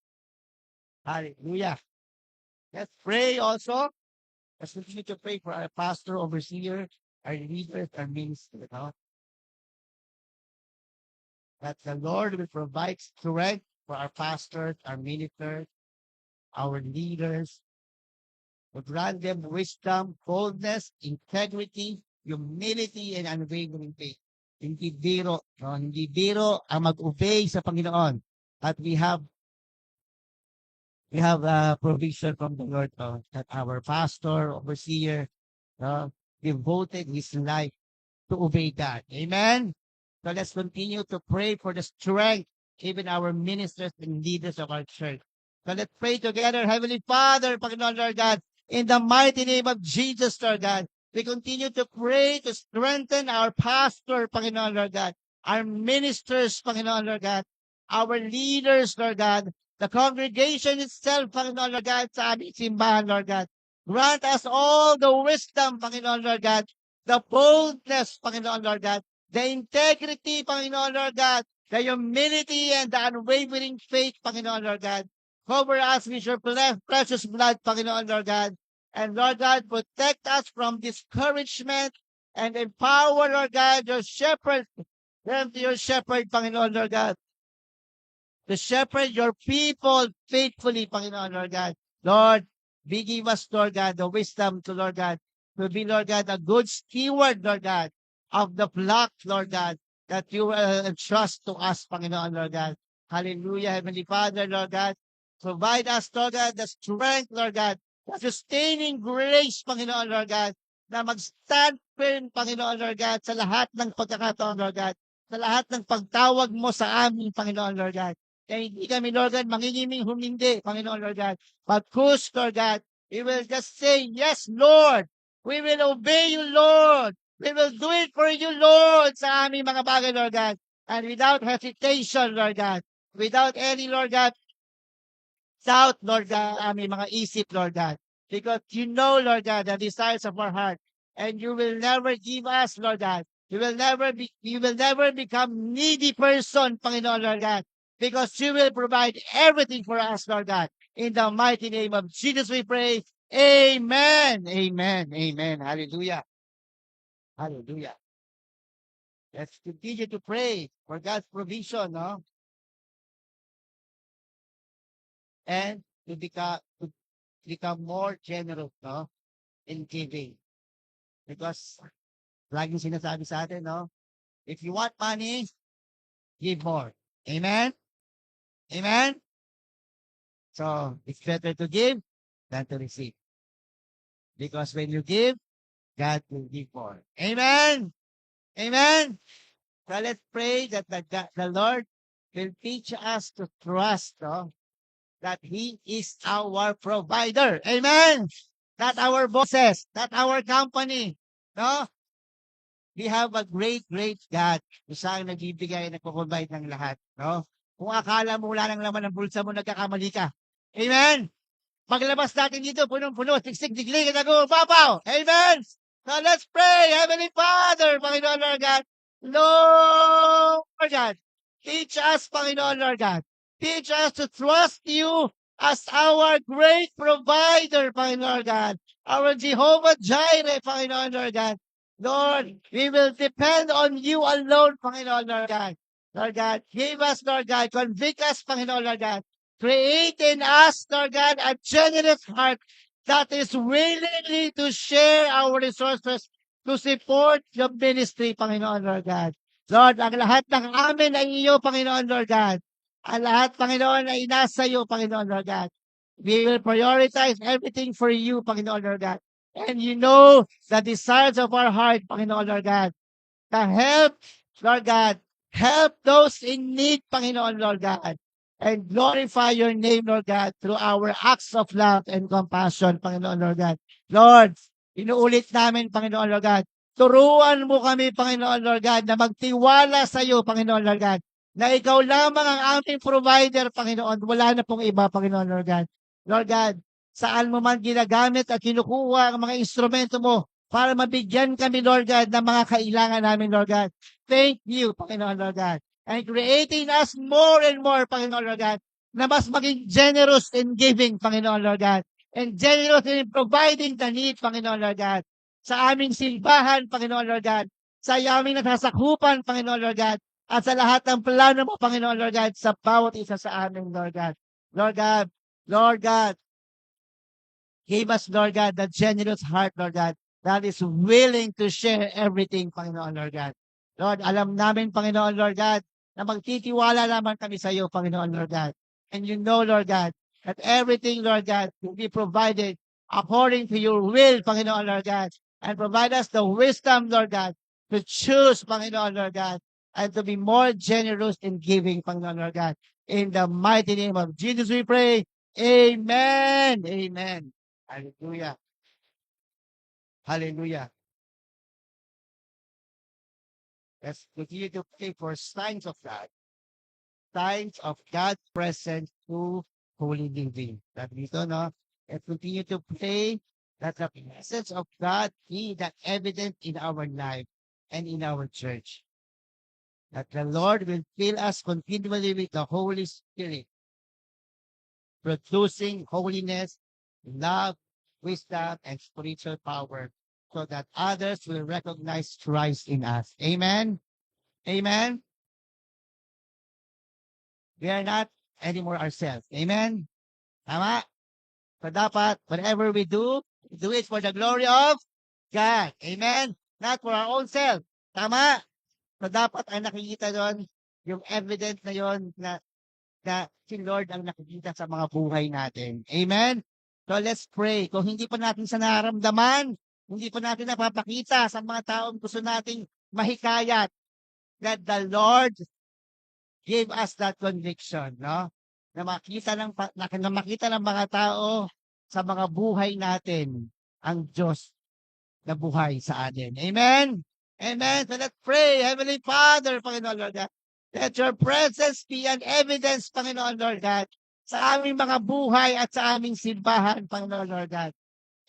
Hallelujah. Let's pray also. Let's continue to pray for our pastor, overseer, our leaders, our ministers. No? That the Lord will provide strength for our pastors, our ministers, our leaders, to grant them wisdom, boldness, integrity, humility, and unwavering faith. Hindi biro, no? Hindi biro ang mag-obey sa Panginoon. At we have provision from the Lord, that our pastor, overseer, devoted his life to obey God. Amen? So let's continue to pray for the strength, even our ministers and leaders of our church. So let's pray together, Heavenly Father, Panginoon, Lord God, in the mighty name of Jesus, Lord God. We continue to pray to strengthen our pastor, Panginoon, Lord God, our ministers, Panginoon, Lord God, our leaders, Lord God, the congregation itself, Panginoon Lord God, sa aming simbahan, Lord God. Grant us all the wisdom, Panginoon Lord God, the boldness, Panginoon Lord God, the integrity, Panginoon Lord God, the humility and the unwavering faith, Panginoon Lord God. Cover us with your precious blood, Panginoon Lord God. And Lord God, protect us from discouragement and empower, Lord God, your shepherd, them to your shepherd, Panginoon Lord God, to shepherd your people faithfully, Panginoon Lord God. Lord, give us, Lord God, the wisdom to, Lord God, to be, Lord God, a good steward, Lord God, of the flock, Lord God, that you will entrust to us, Panginoon Lord God. Hallelujah, Heavenly Father, Lord God. Provide us, Lord God, the strength, Lord God, the sustaining grace, Panginoon Lord God, na mag-stand firm, Panginoon Lord God, sa lahat ng pagkakataon, Lord God, sa lahat ng pagtawag mo sa amin, Panginoon Lord God. Kaya hindi kami, Lord God, mangingiming humindi, Panginoon Lord God. But whose, Lord God, we will just say, yes, Lord. We will obey you, Lord. We will do it for you, Lord, sa aming mga bagay, Lord God. And without hesitation, Lord God. Without any, Lord God, doubt, Lord God, aming mga isip, Lord God. Because you know, Lord God, the desires of our heart. And you will never give us, Lord God. You will never become needy person, Panginoon, Lord God. Because you will provide everything for us, Lord God. In the mighty name of Jesus we pray. Amen. Amen. Amen. Hallelujah. Hallelujah. Let's continue to pray for God's provision, no? And to become more generous, no? In giving. Because laging sinasabi sa atin, no? If you want money, give more. Amen? Amen? So, it's better to give than to receive. Because when you give, God will give more. Amen? Amen? So let's pray that the Lord will teach us to trust, no? That He is our provider. Amen? Not our bosses, not our company. No? We have a great, great God kung saan nagbibigay at nagpo-provide ng lahat. No? Kung akala mo wala nang laman ng bulsa mo, nagkakamali ka. Amen? Paglabas natin dito, punong-puno, siksik, diglig, nago, papaw. Amen? So let's pray, Heavenly Father, Panginoon Lord God. Lord God, teach us, Panginoon Lord God. Teach us to trust you as our great provider, Panginoon Lord God. Our Jehovah Jireh, Panginoon Lord God. Lord, we will depend on you alone, Panginoon Lord God. Lord God, give us, Lord God, convict us, Panginoon Lord God. Create in us, Lord God, a generous heart that is willingly to share our resources to support the ministry, Panginoon Lord God. Lord, ang lahat ng amin ay iyo, Panginoon Lord God. Ang lahat, Panginoon, ay nasa iyo, Panginoon Lord God. We will prioritize everything for you, Panginoon Lord God. And you know the desires of our heart, Panginoon Lord God. To help, Lord God, help those in need, Panginoon Lord God. And glorify your name, Lord God, through our acts of love and compassion, Panginoon Lord God. Lord, inuulit namin, Panginoon Lord God. Turuan mo kami, Panginoon Lord God, na magtiwala sa iyo, Panginoon Lord God, na ikaw lamang ang aming provider, Panginoon. Wala na pong iba, Panginoon Lord God. Lord God, saan mo man ginagamit at kinukuha ang mga instrumento mo para mabigyan kami, Lord God, ng mga kailangan namin, Lord God. Thank you, Panginoon Lord God. And creating us more and more, Panginoon Lord God, na mas maging generous in giving, Panginoon Lord God. And generous in providing the need, Panginoon Lord God. Sa aming simbahan, Panginoon Lord God. Sa aming nasasakupan, Panginoon Lord God. At sa lahat ng plano mo, Panginoon Lord God, sa bawat isa sa amin, Lord God. Lord God, Lord God, give us, Lord God, the generous heart, Lord God, that is willing to share everything, Panginoon, Lord God. Lord, alam namin, Panginoon, Lord God, na magtitiwala naman kami sa iyo, Panginoon, Lord God. And you know, Lord God, that everything, Lord God, will be provided according to your will, Panginoon, Lord God. And provide us the wisdom, Lord God, to choose, Panginoon, Lord God, and to be more generous in giving, Panginoon, Lord God. In the mighty name of Jesus we pray. Amen. Amen. Hallelujah. Hallelujah. Let's continue to pray for signs of God. signs of God's presence through holy living. That dito, no? And continue to pray that the presence of God be that evident in our life and in our church. That the Lord will fill us continually with the Holy Spirit, producing holiness, love, wisdom, and spiritual power, so that others will recognize Christ in us. Amen. Amen. We are not anymore ourselves. Amen. Tama? So dapat, whatever we do it for the glory of God. Amen. Not for our own self. Tama? So dapat ang nakikita doon, yung evidence na yon na si Lord ang nakikita sa mga buhay natin. Amen? So let's pray. Kung hindi pa natin sa nararamdaman, hindi pa natin napapakita sa mga taong gusto nating mahikayat, that the Lord give us that conviction, no? Na makita na makita ng mga tao sa mga buhay natin ang Diyos na buhay sa atin. Amen? Amen. So let's pray. Heavenly Father, Panginoon Lord God, let your presence be an evidence, Panginoon Lord God, sa aming mga buhay at sa aming simbahan, Panginoon Lord God.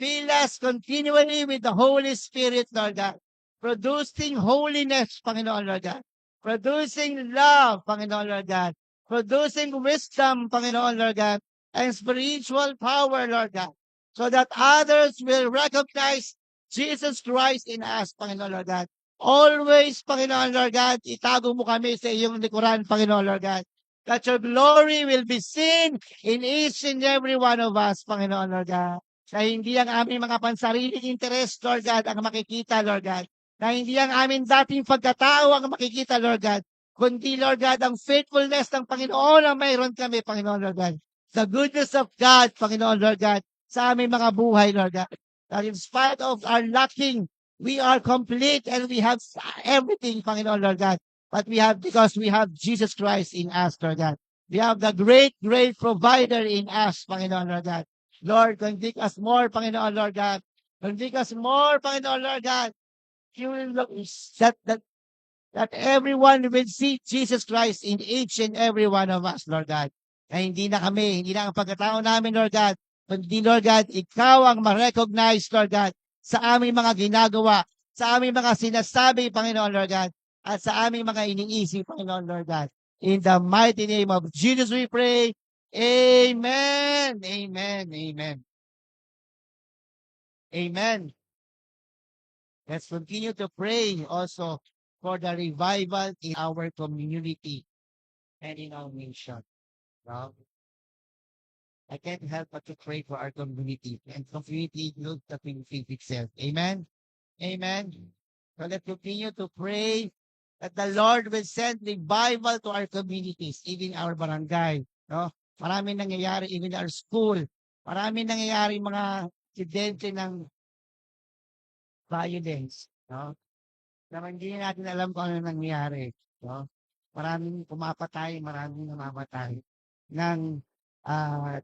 Fill us continually with the Holy Spirit, Lord God, producing holiness, Panginoon Lord God, producing love, Panginoon Lord God, producing wisdom, Panginoon Lord God, and spiritual power, Lord God, so that others will recognize Jesus Christ in us, Panginoon Lord God. Always, Panginoon Lord God, itago mo kami sa iyong likuran, Panginoon Lord God, that your glory will be seen in each and every one of us, Panginoon Lord God. Na hindi ang aming mga pansariling interest, Lord God, ang makikita, Lord God. Na hindi ang aming dating pagkatao ang makikita, Lord God. Kundi, Lord God, ang faithfulness ng Panginoon ang mayroon kami, Panginoon, Lord God. The goodness of God, Panginoon, Lord God, sa aming mga buhay, Lord God. That in spite of our lacking, we are complete and we have everything, Panginoon, Lord God. But because we have Jesus Christ in us, Lord God. We have the great, great provider in us, Panginoon, Lord God. Lord, convict us more, Panginoon, Lord God. Convict us more, Panginoon, Lord God. You will look that everyone will see Jesus Christ in each and every one of us, Lord God. Na hindi na ang pagkatao namin, Lord God, kundi, Lord God, ikaw ang ma-recognize, Lord God, sa aming mga ginagawa, sa aming mga sinasabi, Panginoon, Lord God, at sa aming mga iniisip, Panginoon, Lord God. In the mighty name of Jesus we pray. Amen. Amen. Amen. Amen. Let's continue to pray also for the revival in our community and in our nation. No? I can't help but to pray for our community, and community includes the community itself. Amen? Amen? So let's continue to pray that the Lord will send revival to our communities, even our barangay. No? Maraming nangyayari, even our school. Maraming nangyayari mga insidente ng violence. No? Na hindi natin alam kung ano nangyayari. No? Maraming pumapatay, maraming namamatay ng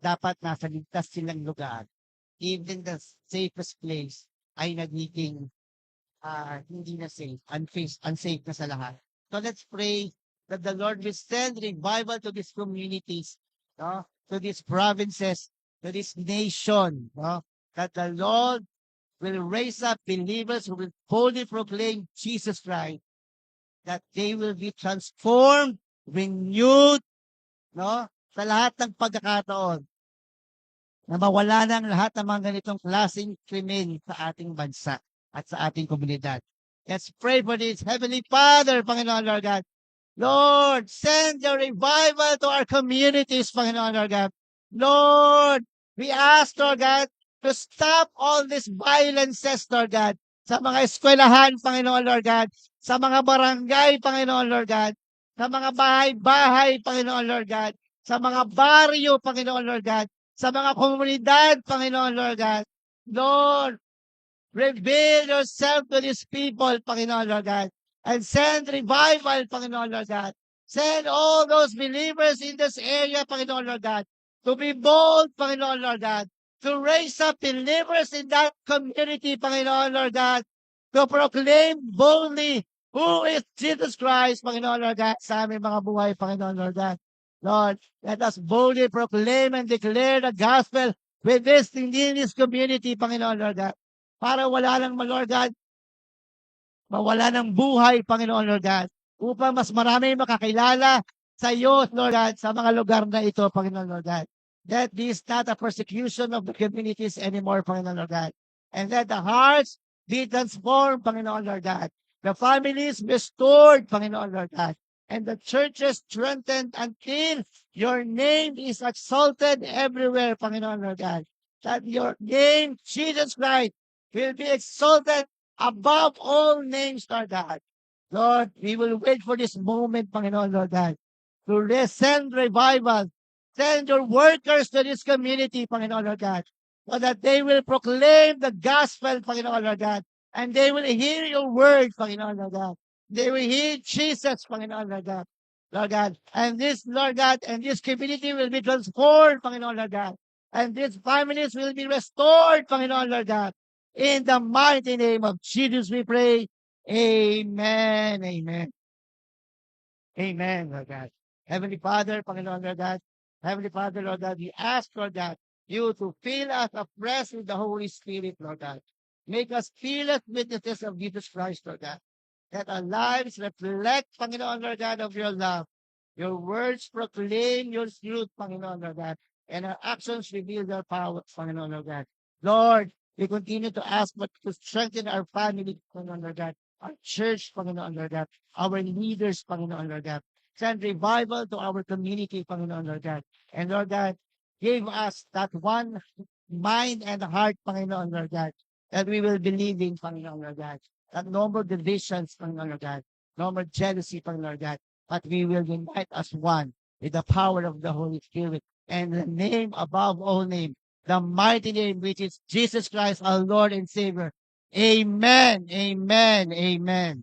dapat nasa ligtas silang lugar. Even the safest place ay nagiging hindi na safe, unsafe na sa lahat. So let's pray that the Lord will send revival to these communities, no? To these provinces, to this nation, no? That the Lord will raise up believers who will boldly proclaim Jesus Christ, that they will be transformed, renewed, no? Sa lahat ng pagkakataon, na mawala ng lahat ng mga ganitong klaseng krimen sa ating bansa at sa ating komunidad. Let's pray for this. Heavenly Father, Panginoon Lord God, Lord, send your revival to our communities, Panginoon Lord God. Lord, we ask, Lord God, to stop all these violences, Lord God, sa mga eskwelahan, Panginoon Lord God, sa mga barangay, Panginoon Lord God, sa mga bahay-bahay, Panginoon Lord God, sa mga baryo, Panginoon Lord God, sa mga komunidad, Panginoon Lord God. Lord, reveal yourself to these people, Panginoon Lord God, and send revival, Panginoon Lord God. Send all those believers in this area, Panginoon Lord God, to be bold, Panginoon Lord God, to raise up believers in that community, Panginoon Lord God, to proclaim boldly who is Jesus Christ, Panginoon Lord God, sa aming mga buhay, Panginoon Lord God. Lord, let us boldly proclaim and declare the gospel with this in this community, Panginoon, Lord God. Para wala lang, Lord God, mawala ng buhay, Panginoon, Lord God. Upang mas marami makakilala sa iyo, Lord God, sa mga lugar na ito, Panginoon, Lord God. That this not a persecution of the communities anymore, Panginoon, Lord God. And let the hearts be transformed, Panginoon, Lord God. The families restored, Panginoon, Lord God. And the churches strengthened until your name is exalted everywhere, Panginoon, Lord God. That your name, Jesus Christ, will be exalted above all names, Lord God. Lord, we will wait for this moment, Panginoon, Lord God, to send revival. Send your workers to this community, Panginoon, Lord God, so that they will proclaim the gospel, Panginoon, Lord God, and they will hear your word, Panginoon, Lord God. They will hear Jesus, Panginoon, Lord God. Lord God, and this, Lord God, and this community will be transformed, Panginoon, Lord God. And these families will be restored, Panginoon, Lord God. In the mighty name of Jesus, we pray. Amen. Amen. Amen, Lord God. Heavenly Father, Panginoon, Lord God. Heavenly Father, Lord God, we ask, Lord God, you to fill us afresh with the Holy Spirit, Lord God. Make us fearless witnesses of Jesus Christ, Lord God. That our lives reflect, Panginoon, Lord God, of your love. Your words proclaim your truth, Panginoon, Lord God. And our actions reveal your power, Panginoon, Lord God. Lord, we continue to ask but to strengthen our family, Panginoon, Lord God. Our church, Panginoon, Lord God. Our leaders, Panginoon, Lord God. Send revival to our community, Panginoon, Lord God. And Lord God, give us that one mind and heart, Panginoon, Lord God, that we will believe in, Panginoon, Lord God. That no more divisions, Panginoon, Lord God. No more jealousy, Panginoon, Lord God. But we will unite as one with the power of the Holy Spirit and the name above all name, the mighty name which is Jesus Christ, our Lord and Savior. Amen. Amen. Amen.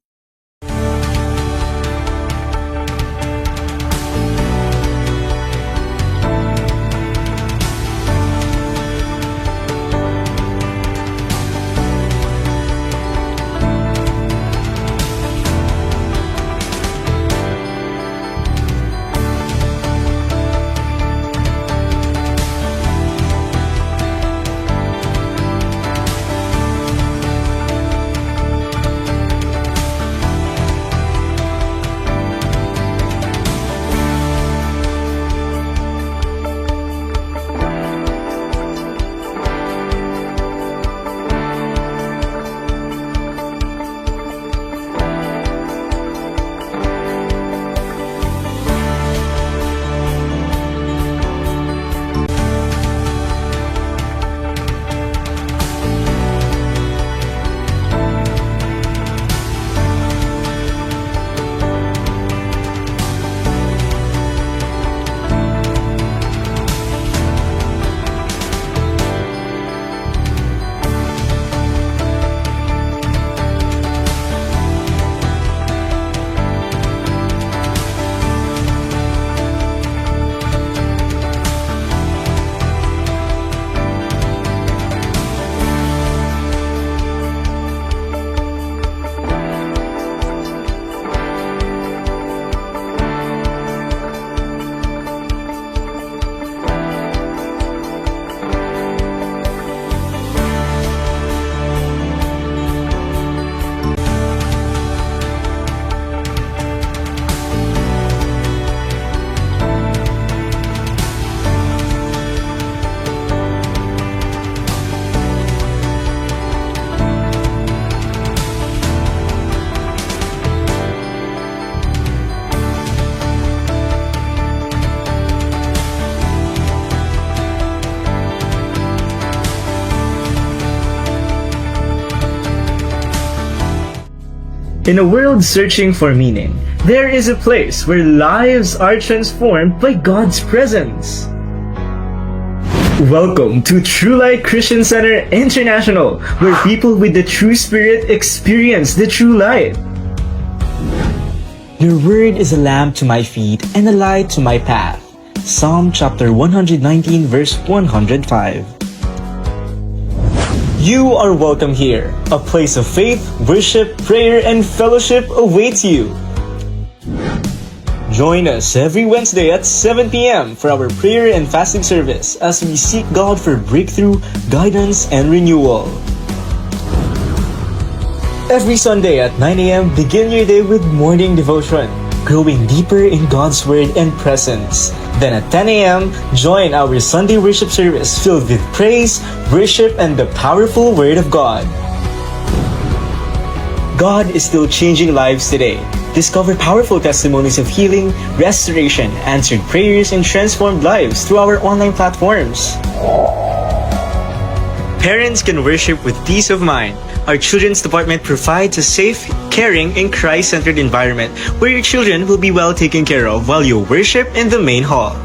In a world searching for meaning, there is a place where lives are transformed by God's presence. Welcome to True Light Christian Center International, where people with the true spirit experience the true light. Your word is a lamp to my feet and a light to my path. Psalm chapter 119 verse 105. You are welcome here. A place of faith, worship, prayer, and fellowship awaits you. Join us every Wednesday at 7 p.m. for our prayer and fasting service as we seek God for breakthrough, guidance, and renewal. Every Sunday at 9 a.m., begin your day with morning devotion, growing deeper in God's Word and presence. Then at 10 a.m., join our Sunday worship service filled with praise, worship, and the powerful Word of God. God is still changing lives today. Discover powerful testimonies of healing, restoration, answered prayers, and transformed lives through our online platforms. Parents can worship with peace of mind. Our children's department provides a safe, caring, and Christ-centered environment where your children will be well taken care of while you worship in the main hall.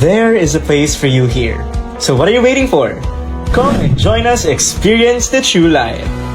There is a place for you here. So what are you waiting for? Come and join us experience the true light.